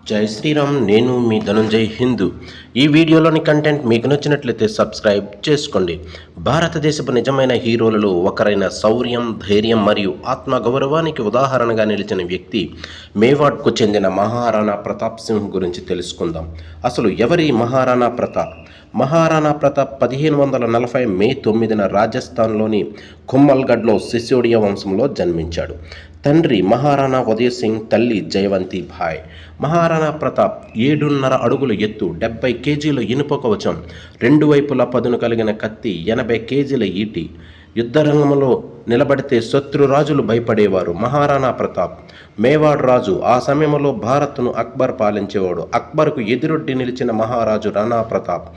జై శ్రీరామ్. నేను మీ ధనుంజయ్ హిందూ. ఈ వీడియోలోని కంటెంట్ మీకు నచ్చినట్లయితే సబ్స్క్రైబ్ చేసుకోండి. భారతదేశపు నిజమైన హీరోలలో ఒకరైన శౌర్యం, ధైర్యం మరియు ఆత్మగౌరవానికి ఉదాహరణగా నిలిచిన వ్యక్తి మేవాడ్కు చెందిన మహారాణా ప్రతాప్ సింగ్ గురించి తెలుసుకుందాం. అసలు ఎవరి మహారాణా ప్రతాప్? మహారాణా ప్రతాప్ 1540 మే 9న రాజస్థాన్లోని కుమ్మల్గఢ్లో సిసోడియా వంశంలో జన్మించాడు. తండ్రి మహారాణా ఉదయ్ సింగ్, తల్లి జయవంతి భాయ్. మహారాణా ప్రతాప్ 7.5 అడుగుల ఎత్తు, 70 కేజీల ఇనుప కవచం, రెండు వైపులా పదును కలిగిన కత్తి, 80 కేజీల ఈటి. యుద్ధరంగంలో నిలబడితే శత్రురాజులు భయపడేవారు. మహారాణా ప్రతాప్ మేవాడ్ రాజు. ఆ సమయంలో భారత్ను అక్బర్ పాలించేవాడు. అక్బర్కు ఎదురొడ్డి నిలిచిన మహారాజు రాణా ప్రతాప్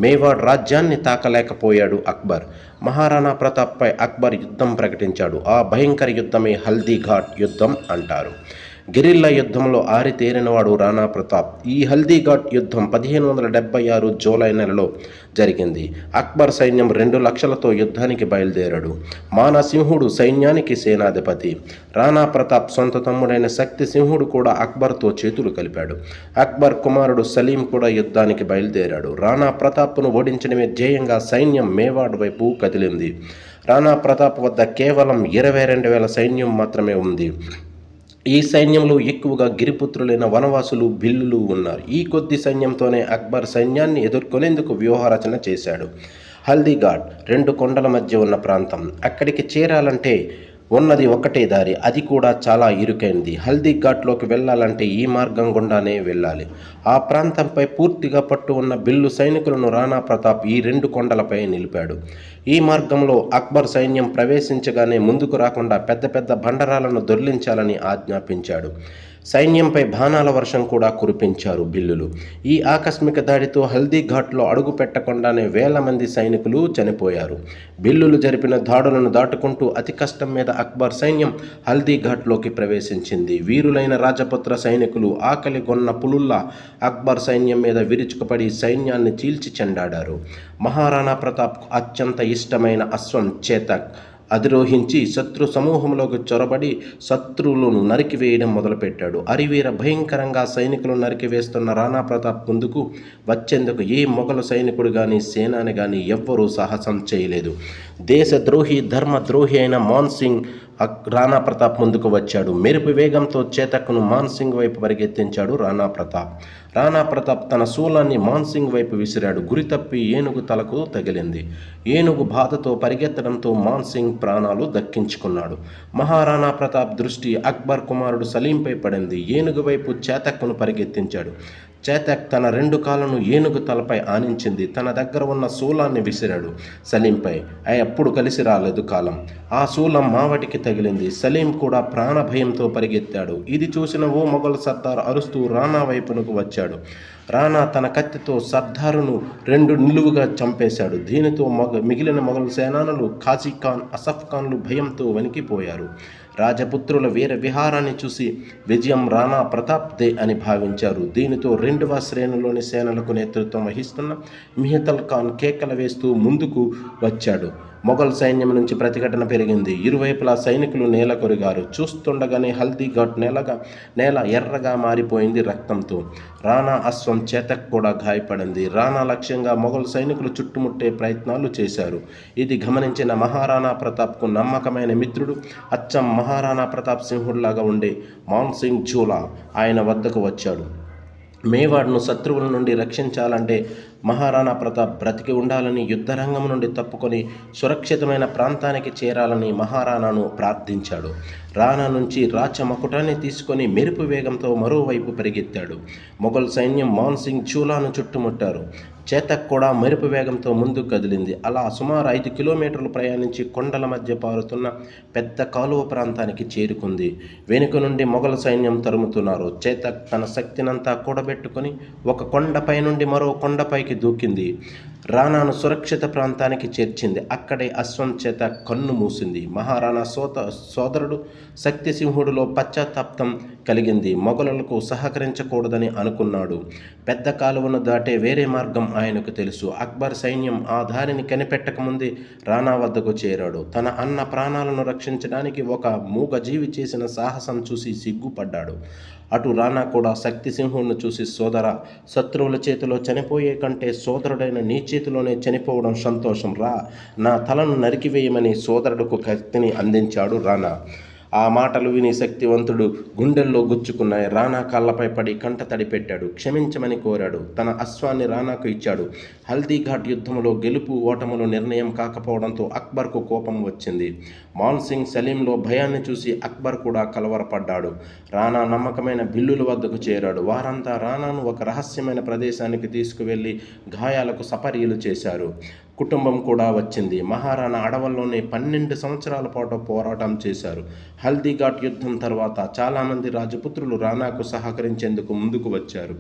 మేవాడ్ రాజ్యాన్ని తాకలేకపోయాడు. అక్బర్ మహారాణా ప్రతాప్పై అక్బర్ యుద్ధం ప్రకటించాడు. ఆ భయంకర యుద్ధమే హల్దీ ఘాట్ యుద్ధం అంటారు. గెరిల్లా యుద్ధంలో ఆరితేరినవాడు రాణా ప్రతాప్. ఈ హల్దీ ఘాట్ యుద్ధం 1576 జూలై నెలలో జరిగింది. అక్బర్ సైన్యం 2 లక్షలతో యుద్ధానికి బయలుదేరాడు. మానసింహుడు సైన్యానికి సేనాధిపతి. రాణా ప్రతాప్ సొంత తమ్ముడైన శక్తి సింహుడు కూడా అక్బర్తో చేతులు కలిపాడు. అక్బర్ కుమారుడు సలీం కూడా యుద్ధానికి బయలుదేరాడు. రాణా ప్రతాప్ను ఓడించడమే ధ్యేయంగా సైన్యం మేవాడ్ వైపు కదిలింది. రాణా ప్రతాప్ వద్ద కేవలం 22,000 సైన్యం మాత్రమే ఉంది. ఈ సైన్యంలో ఎక్కువగా గిరిపుత్రులైన వనవాసులు, భిల్లులు ఉన్నారు. ఈ కొద్ది సైన్యంతోనే అక్బర్ సైన్యాన్ని ఎదుర్కొనేందుకు వ్యూహరచన చేశాడు. హల్దీ ఘాట్ 2 కొండల మధ్య ఉన్న ప్రాంతం. అక్కడికి చేరాలంటే ఉన్నది ఒకటే దారి, అది కూడా చాలా ఇరుకైనది. హల్దీ ఘాట్లోకి వెళ్ళాలంటే ఈ మార్గం గుండానే వెళ్ళాలి. ఆ ప్రాంతంపై పూర్తిగా పట్టు ఉన్న బిల్లు సైనికులను రాణా ప్రతాప్ ఈ 2 కొండలపై నిలిపాడు. ఈ మార్గంలో అక్బర్ సైన్యం ప్రవేశించగానే ముందుకు రాకుండా పెద్ద పెద్ద బండరాలను దొర్లించాలని ఆజ్ఞాపించాడు. సైన్యంపై బాణాల వర్షం కూడా కురిపించారు బిల్లులు. ఈ ఆకస్మిక దాడితో హల్దీ ఘాట్లో అడుగు పెట్టకుండానే వేల మంది సైనికులు చనిపోయారు. బిల్లులు జరిపిన దాడులను దాటుకుంటూ అతి కష్టం మీద అక్బర్ సైన్యం హల్దీ ఘాట్లోకి ప్రవేశించింది. వీరులైన రాజపుత్ర సైనికులు ఆకలి గొన్న పులుల్లా అక్బర్ సైన్యం మీద విరుచుకుపడి సైన్యాన్ని చీల్చి చెండాడారు. మహారాణా ప్రతాప్కు అత్యంత ఇష్టమైన అశ్వం చేతక్ అధిరోహించి శత్రు సమూహంలోకి చొరబడి శత్రువులను నరికివేయడం మొదలుపెట్టాడు. అరివీర భయంకరంగా సైనికులు నరికివేస్తున్న రాణా ప్రతాప్ ముందుకు వచ్చేందుకు ఏ మొఘలు సైనికుడు కానీ, సేనాని కానీ ఎవ్వరూ సాహసం చేయలేదు. దేశద్రోహి, ధర్మద్రోహి అయిన మాన్ సింగ్ రాణా ప్రతాప్ ముందుకు వచ్చాడు. మెరుపు వేగంతో చేతక్ను మాన్ సింగ్ వైపు పరిగెత్తించాడు రాణా ప్రతాప్. రాణా ప్రతాప్ తన శూలాన్ని మాన్ సింగ్ వైపు విసిరాడు. గురి తప్పి ఏనుగు తలకు తగిలింది. ఏనుగు బాధతో పరిగెత్తడంతో మాన్ సింగ్ ప్రాణాలు దక్కించుకున్నాడు. మహారాణా ప్రతాప్ దృష్టి అక్బర్ కుమారుడు సలీంపై పడింది. ఏనుగు వైపు చేతక్ను పరిగెత్తించాడు. చేతక్ తన 2 కాళ్ళను ఏనుగు తలపై ఆనించింది. తన దగ్గర ఉన్న శూలాన్ని విసిరాడు సలీంపై. అప్పుడు కలిసి రాలేదు కాలం. ఆ శూలం మావటికి తగిలింది. సలీం కూడా ప్రాణభయంతో పరిగెత్తాడు. ఇది చూసిన ఓ మొఘల్ సర్దార్ అరుస్తూ రాణా వైపునకు వచ్చాడు. రాణా తన కత్తితో సర్దారును 2 నిలువుగా చంపేశాడు. దీనితో మిగిలిన మొఘల్ సేనానులు ఖాజీ ఖాన్, అసఫ్ ఖాన్లు భయంతో వణికిపోయారు. రాజపుత్రుల వీర విహారాన్ని చూసి విజయం రాణా ప్రతాప్దే అని భావించారు. దీనితో 2వ శ్రేణిలోని సేనలకు నేతృత్వం వహిస్తున్న మిహితల్ ఖాన్ కేకలు వేస్తూ ముందుకు వచ్చాడు. మొఘల్ సైన్యం నుంచి ప్రతిఘటన పెరిగింది. ఇరువైపులా సైనికులు నేల కొరిగారు. చూస్తుండగానే హల్దీ ఘాట్ నేల ఎర్రగా మారిపోయింది రక్తంతో. రాణా అశ్వం చేతక్ కూడా గాయపడింది. రాణా లక్ష్యంగా మొఘల్ సైనికులు చుట్టుముట్టే ప్రయత్నాలు చేశారు. ఇది గమనించిన మహారాణా ప్రతాప్కు నమ్మకమైన మిత్రుడు, అచ్చం మహారాణా ప్రతాప్ సింహుడిలాగా ఉండే మాన్ సింగ్ ఝూలా ఆయన వద్దకు వచ్చాడు. మేవాడ్ను శత్రువుల నుండి రక్షించాలంటే మహారాణా ప్రతాప్ బ్రతికి ఉండాలని, యుద్ధరంగం నుండి తప్పుకొని సురక్షితమైన ప్రాంతానికి చేరాలని మహారాణాను ప్రార్థించాడు. రాణా నుంచి రాచమకుటాన్ని తీసుకొని మెరుపు వేగంతో మరోవైపు పరిగెత్తాడు. మొఘల్ సైన్యం మాన్ సింగ్ ఝూలాను చుట్టుముట్టారు. చేతక్ కూడా మెరుపు వేగంతో ముందుకు కదిలింది. అలా సుమారు 5 కిలోమీటర్లు ప్రయాణించి కొండల మధ్య పారుతున్న పెద్ద కాలువ ప్రాంతానికి చేరుకుంది. వెనుక నుండి మొఘల్ సైన్యం తరుముతున్నారు. చేతక్ తన శక్తినంతా కూడబెట్టుకొని ఒక కొండపై నుండి మరో కొండపైకి దూకింది. రాణాను సురక్షిత ప్రాంతానికి చేర్చింది. అక్కడే అశ్వం చేత కన్ను మూసింది. మహారాణా సోదరుడు శక్తి సింహుడిలో పశ్చాత్తాపం కలిగింది. మొఘలులకు సహకరించకూడదని అనుకున్నాడు. పెద్ద కాలువను దాటే వేరే మార్గం ఆయనకు తెలుసు. అక్బర్ సైన్యం ఆ దారిని కనిపెట్టకముందే రాణా వద్దకు చేరాడు. తన అన్న ప్రాణాలను రక్షించడానికి ఒక మూగజీవి చేసిన సాహసం చూసి సిగ్గుపడ్డాడు. అటు రాణా కూడా శక్తిసింహుణ్ణి చూసి, సోదరా, శత్రువుల చేతిలో చనిపోయే కంటే సోదరుడైన నీ చేతిలోనే చనిపోవడం సంతోషం. రా, నా తలను నరికివేయమని సోదరుడుకు కత్తిని అందించాడు రాణా. ఆ మాటలు విని శక్తివంతుడు గుండెల్లో గుచ్చుకున్నాయి. రాణా కాళ్ళపై పడి కంట తడి పెట్టాడు. క్షమించమని కోరాడు. తన అశ్వాన్ని రాణాకు ఇచ్చాడు. హల్దీఘాట్ యుద్ధంలో గెలుపు ఓటములు నిర్ణయం కాకపోవడంతో అక్బర్కు కోపం వచ్చింది. మాన్ సింగ్ సలీంలో భయాన్ని చూసి అక్బర్ కూడా కలవరపడ్డాడు. రాణా నమ్మకమైన బిల్లుల వద్దకు చేరాడు. వారంతా రాణాను ఒక రహస్యమైన ప్రదేశానికి తీసుకువెళ్లి గాయాలకు సపర్యలు చేశారు. కుటుంబం కూడా వచ్చింది. మహారాణా అడవుల్లోనే 12 సంవత్సరాల పాటు పోరాటం చేశారు. హల్దీఘాట్ యుద్ధం తర్వాత చాలామంది రాజపుత్రులు రాణాకు సహకరించేందుకు ముందుకు వచ్చారు.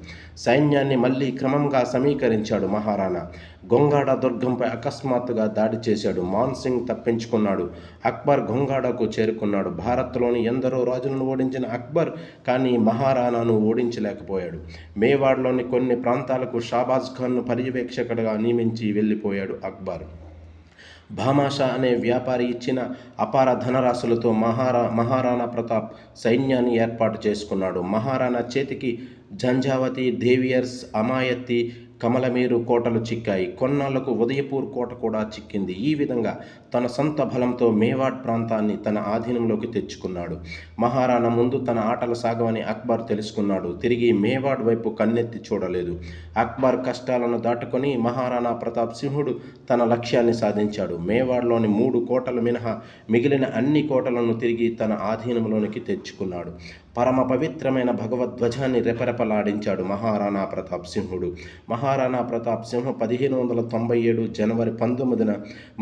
సైన్యాన్ని మళ్ళీ క్రమంగా సమీకరించాడు మహారాణా. గొంగాడ దుర్గంపై అకస్మాత్తుగా దాడి చేశాడు. మాన్ సింగ్ తప్పించుకున్నాడు. అక్బర్ గొంగాడకు చేరుకున్నాడు. భారత్లోని ఎందరో రాజులను ఓడించిన అక్బర్ కానీ మహారాణాను ఓడించలేకపోయాడు. మేవాడ్లోని కొన్ని ప్రాంతాలకు షాబాజ్ ఖాన్ను పర్యవేక్షకుడిగా నియమించి వెళ్ళిపోయాడు అక్బర్. భామాషా అనే వ్యాపారి ఇచ్చిన అపార ధనరాశులతో మహారాణా ప్రతాప్ సైన్యాన్ని ఏర్పాటు చేసుకున్నాడు. మహారాణా చేతికి జంఝావతి, దేవియర్స్, అమాయత్తి, కమలమీరు కోటలు చిక్కాయి. కొన్నాళ్లకు ఉదయపూర్ కోట కూడా చిక్కింది. ఈ విధంగా తన సొంత బలంతో మేవాడ్ ప్రాంతాన్ని తన ఆధీనంలోకి తెచ్చుకున్నాడు. మహారాణా ముందు తన ఆటలు సాగవని అక్బర్ తెలుసుకున్నాడు. తిరిగి మేవాడ్ వైపు కన్నెత్తి చూడలేదు. అక్బర్ కష్టాలను దాటుకొని మహారాణా ప్రతాప్ సింహుడు తన లక్ష్యాన్ని సాధించాడు. మేవాడ్లోని 3 కోటలు మినహా మిగిలిన అన్ని కోటలను తిరిగి తన ఆధీనంలోనికి తెచ్చుకున్నాడు. పరమ పవిత్రమైన భగవద్ధ్వజాన్ని రెపరెపలాడించాడు మహారాణా ప్రతాప్ సింహుడు. మహారాణా ప్రతాప్ సింహ 1597 జనవరి 19న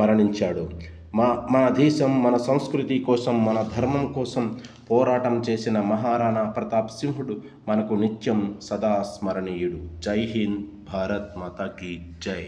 మరణించాడు. మన దేశం, మన సంస్కృతి కోసం, మన ధర్మం కోసం పోరాటం చేసిన మహారాణా ప్రతాప్ సింహుడు మనకు నిత్యం సదా స్మరణీయుడు. జై హింద్. భారత్ మాతా కీ జై.